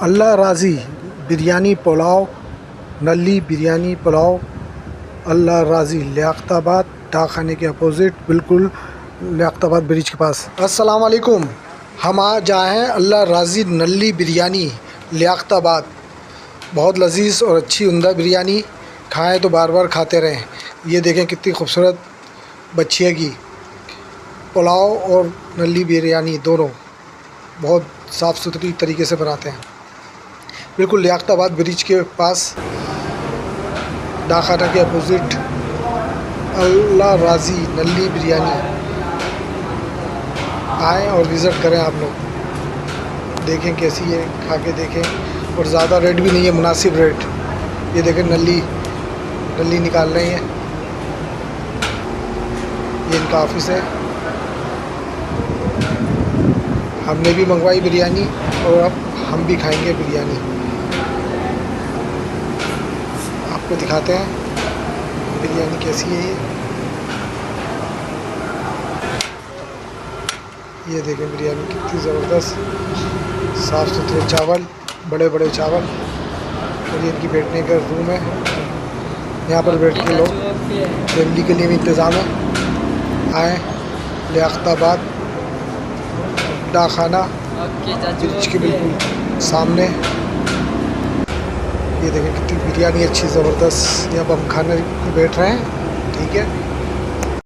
अल्लाह राज़ी बिरयानी पुलाव, नली बिरयानी पुलाव, अल्लाह राज़ी लियाकताबाद डाकखाने के अपोज़िट, बिल्कुल लियाकताबाद ब्रिज के पास। अस्सलाम वालेकुम। हम आज आए हैं अल्लाह राज़ी नली बिरयानी लियाकताबाद। बहुत लजीज़ और अच्छी उम्दा बिरयानी, खाएँ तो बार बार खाते रहें। ये देखें कितनी खूबसूरत बच्चिया की पुलाव और नली बिरयानी दोनों बहुत साफ़ सुथरी तरीके से बनाते हैं। बिल्कुल लियाकताबाद ब्रिज के पास डाकखाना के अपोज़िट अल्लाह राज़ी नली बिरयानी। आएँ और विज़िट करें आप लोग, देखें कैसी है, खा के देखें। और ज़्यादा रेट भी नहीं है, मुनासिब रेट। ये देखें नली निकाल रहे हैं, ये इनका ऑफिस है। हमने भी मंगवाई बिरयानी और अब हम भी खाएंगे बिरयानी। आपको दिखाते हैं बिरयानी कैसी है। ये देखें बिरयानी कितनी ज़बरदस्त, साफ़ सुथरे चावल, बड़े बड़े चावल। और ये इनकी बैठने का रूम है, यहाँ पर बैठ के लोग फैमिली के लिए भी इंतज़ाम है। आएँ लियाकताबाद डाकखाना ब्रिज के बिल्कुल सामने। ये देखें कितनी बिरयानी अच्छी ज़बरदस्त। यहाँ पर हम खाने को बैठ रहे हैं, ठीक है।